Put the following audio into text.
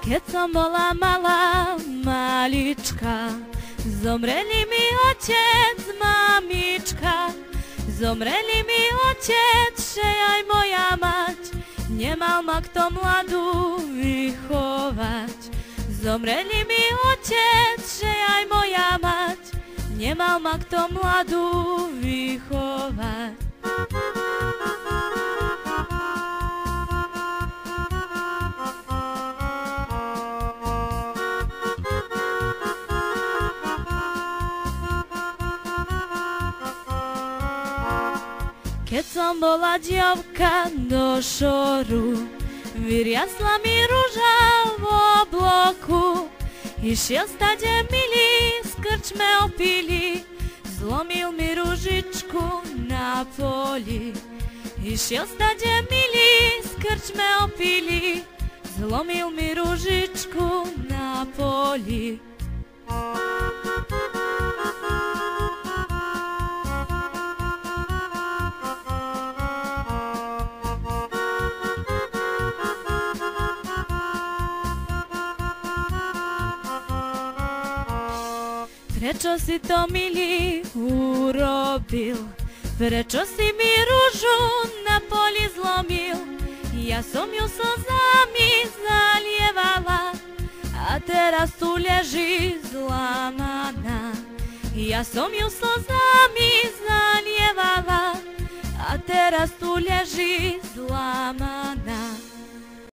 Keď som bola malá, malička, zomreli mi otec, mamička. Zomreli mi otec, že aj moja mať, nemal ma kto mladú vychovať. Zomreli mi otec, že aj moja mať, nemal ma kto mladú vychovať. Keď som bola dievka do šoru, vyriasla mi ruža v obloku. Išiel stade milý, z krčme opili, zlomil mi ružičku na poli. Išiel stade milý, z krčme opili, zlomil mi ružičku na poli. Prečo si to, milý, urobil? Prečo si mi ružu na poli zlomil? Ja som ju slzami zalievala a teraz tu leží zlamaná. Ja som ju slzami zalievala a teraz tu leží zlamaná.